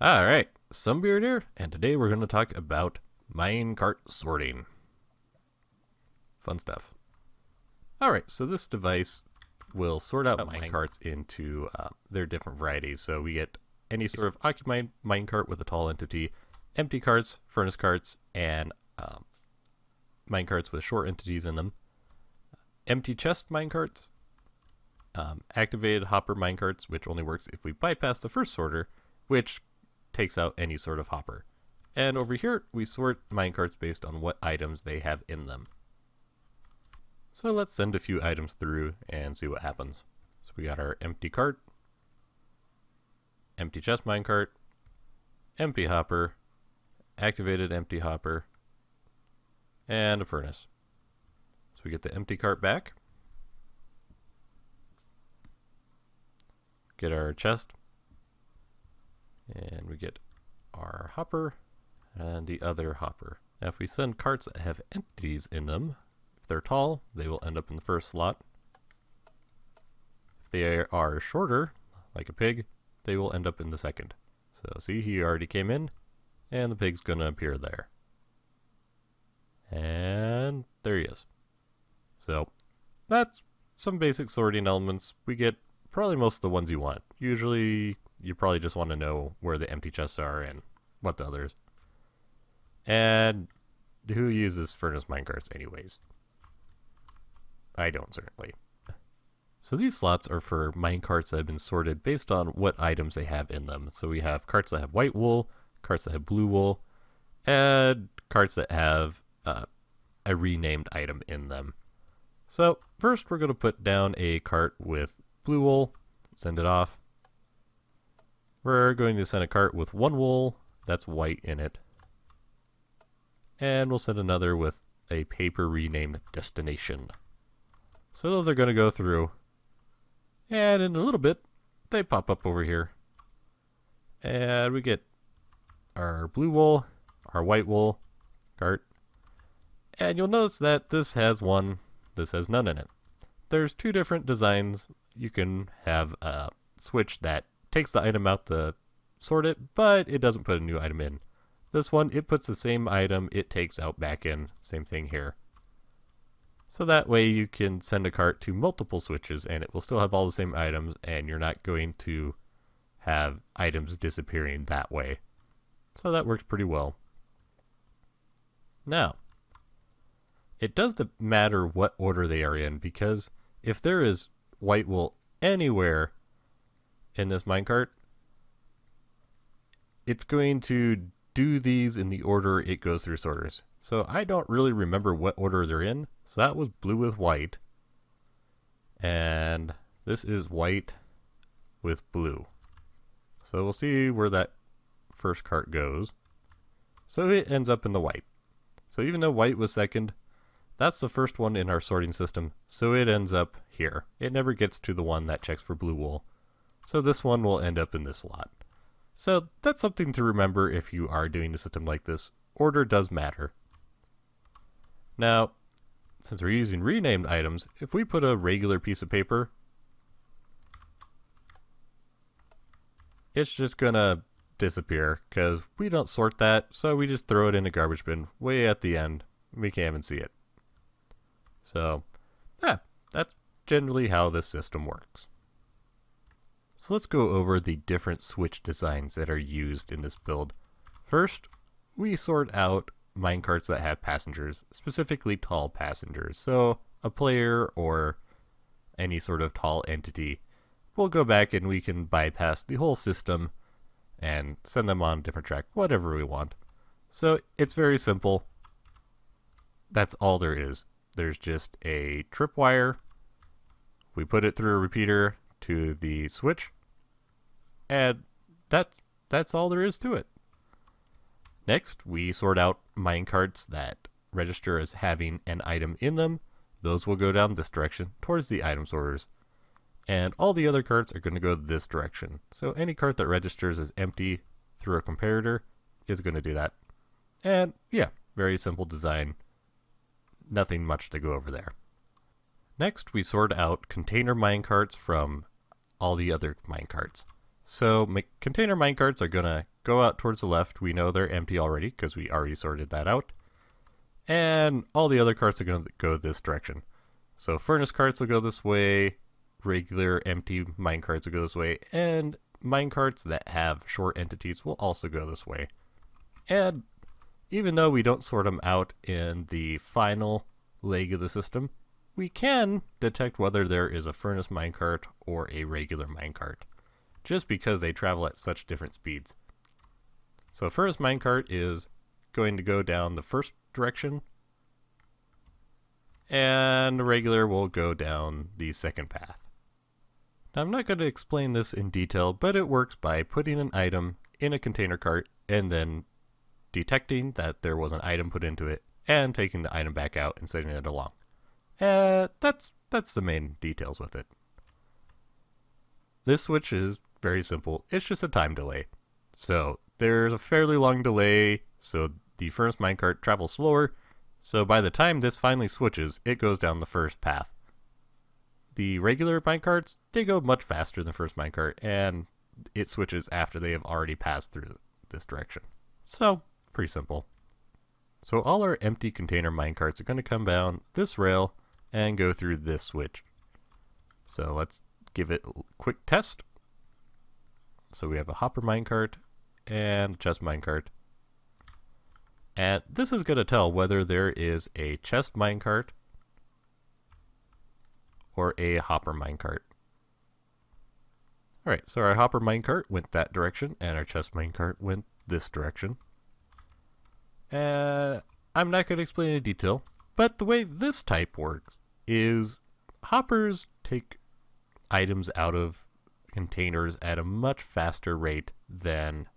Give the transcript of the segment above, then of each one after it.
Alright, Sunbeard here, and today we're going to talk about minecart sorting. Fun stuff. Alright, so this device will sort out minecarts into their different varieties. So we get any sort of occupied minecart with a tall entity, empty carts, furnace carts, and minecarts with short entities in them, empty chest minecarts, activated hopper minecarts, which only works if we bypass the first sorter, which takes out any sort of hopper. And over here, we sort minecarts based on what items they have in them. So let's send a few items through and see what happens. So we got our empty cart, empty chest minecart, empty hopper, activated empty hopper, and a furnace. So we get the empty cart back, get our chest, and we get our hopper and the other hopper. Now if we send carts that have empties in them, if they're tall, they will end up in the first slot. If they are shorter, like a pig, they will end up in the second. So see, he already came in, and the pig's gonna appear there. And there he is. So that's some basic sorting elements. We get probably most of the ones you want. Usually you probably just want to know where the empty chests are and what the others. And who uses furnace minecarts anyways? I don't, certainly. So these slots are for minecarts that have been sorted based on what items they have in them. So we have carts that have white wool, carts that have blue wool, and carts that have a renamed item in them. So first we're going to put down a cart with blue wool, send it off. We're going to send a cart with one wool that's white in it. And we'll send another with a paper renamed destination. So those are going to go through. And in a little bit, they pop up over here. And we get our blue wool, our white wool cart. And you'll notice that this has one, this has none in it. There's two different designs. You can have a switch that takes the item out to sort it, but it doesn't put a new item in. This one, it puts the same item it takes out back in. Same thing here. So that way you can send a cart to multiple switches and it will still have all the same items, and you're not going to have items disappearing that way. So that works pretty well. Now, it doesn't matter what order they are in, because if there is white wool anywhere in this minecart, it's going to do these in the order it goes through sorters. So I don't really remember what order they're in. So that was blue with white. And this is white with blue. So we'll see where that first cart goes. So it ends up in the white. So even though white was second, that's the first one in our sorting system. So it ends up here. It never gets to the one that checks for blue wool. So this one will end up in this slot. So that's something to remember if you are doing a system like this. Order does matter. Now, since we're using renamed items, if we put a regular piece of paper, it's just gonna disappear because we don't sort that, so we just throw it in a garbage bin way at the end. We can't even see it. So, yeah, that's generally how this system works. So let's go over the different switch designs that are used in this build. First, we sort out minecarts that have passengers, specifically tall passengers. So a player or any sort of tall entity, we'll go back and we can bypass the whole system and send them on a different track, whatever we want. So it's very simple. That's all there is. There's just a tripwire. We put it through a repeater to the switch, and that's all there is to it. Next, we sort out minecarts that register as having an item in them. Those will go down this direction towards the item sorters. And all the other carts are going to go this direction. So any cart that registers as empty through a comparator is going to do that. And yeah, very simple design. Nothing much to go over there. Next, we sort out container minecarts from all the other minecarts. So container minecarts are going to go out towards the left. We know they're empty already because we already sorted that out. And all the other carts are going to go this direction. So furnace carts will go this way, regular empty minecarts will go this way, and minecarts that have short entities will also go this way. And even though we don't sort them out in the final leg of the system, we can detect whether there is a furnace minecart or a regular minecart, just because they travel at such different speeds. So furnace minecart is going to go down the first direction, and the regular will go down the second path. Now, I'm not going to explain this in detail, but it works by putting an item in a container cart and then detecting that there was an item put into it and taking the item back out and sending it along. That's the main details with it. This switch is very simple. It's just a time delay. So there's a fairly long delay, so the first minecart travels slower. So by the time this finally switches, it goes down the first path. The regular minecarts, they go much faster than first minecart, and it switches after they have already passed through this direction. So, pretty simple. So all our empty container minecarts are going to come down this rail and go through this switch. So let's give it a quick test. So we have a hopper minecart and a chest minecart. And this is going to tell whether there is a chest minecart or a hopper minecart. Alright, so our hopper minecart went that direction and our chest minecart went this direction. I'm not going to explain in detail, but the way this type works is hoppers take items out of containers at a much faster rate than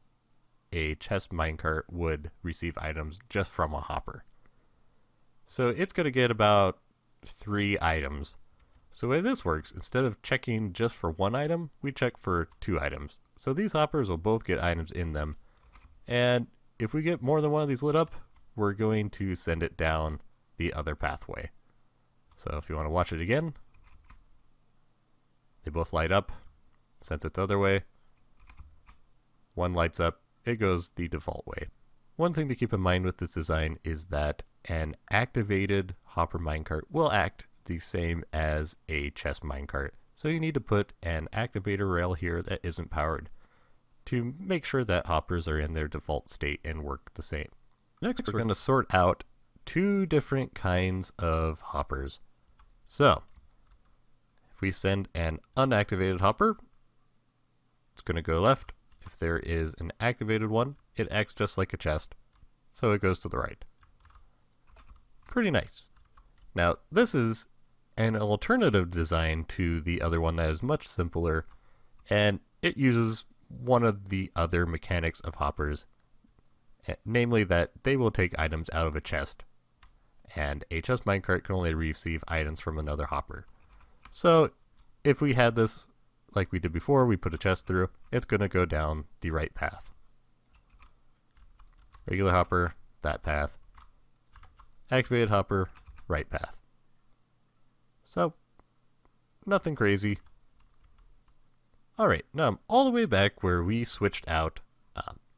a chest minecart would receive items just from a hopper. So it's going to get about 3 items. So the way this works, instead of checking just for 1 item, we check for 2 items. So these hoppers will both get items in them. And if we get more than one of these lit up, we're going to send it down the other pathway. So if you want to watch it again, they both light up, sent it the other way. One lights up, it goes the default way. One thing to keep in mind with this design is that an activated hopper minecart will act the same as a chest minecart. So you need to put an activator rail here that isn't powered to make sure that hoppers are in their default state and work the same. Next, we're going to sort out 2 different kinds of hoppers. So, if we send an unactivated hopper, it's going to go left. If there is an activated one, it acts just like a chest, so it goes to the right. Pretty nice. Now, this is an alternative design to the other one that is much simpler, and it uses one of the other mechanics of hoppers, namely that they will take items out of a chest, and a chest minecart can only receive items from another hopper. So if we had this like we did before, we put a chest through, it's going to go down the right path. Regular hopper, that path. Activated hopper, right path. So, nothing crazy. Alright, now I'm all the way back where we switched out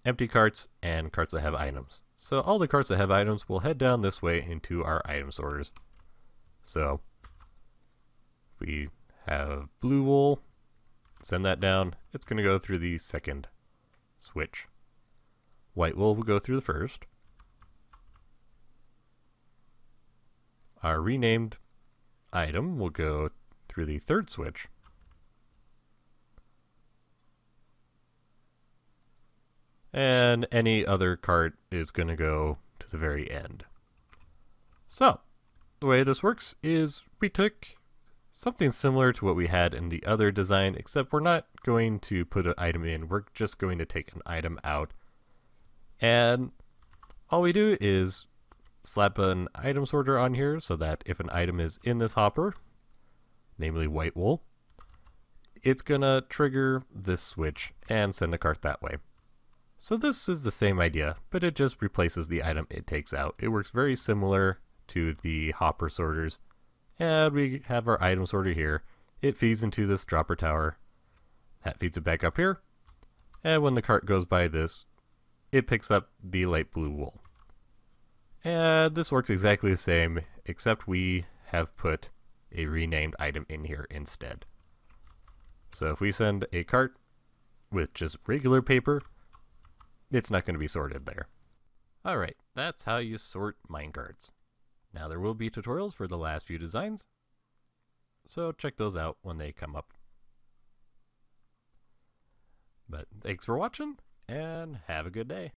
empty carts and carts that have items. So all the carts that have items will head down this way into our item sorters. So, if we have blue wool, send that down, it's going to go through the second switch. White wool will go through the first. Our renamed item will go through the third switch. And any other cart is going to go to the very end. So, the way this works is we took something similar to what we had in the other design, except we're not going to put an item in, we're just going to take an item out. And all we do is slap an item sorter on here so that if an item is in this hopper, namely white wool, it's gonna trigger this switch and send the cart that way. So this is the same idea, but it just replaces the item it takes out. It works very similar to the hopper sorters. And we have our item sorter here. It feeds into this dropper tower. That feeds it back up here. And when the cart goes by this, it picks up the light blue wool. And this works exactly the same, except we have put a renamed item in here instead. So if we send a cart with just regular paper, it's not going to be sorted there. Alright, that's how you sort minecarts. Now there will be tutorials for the last few designs, so check those out when they come up. But thanks for watching, and have a good day.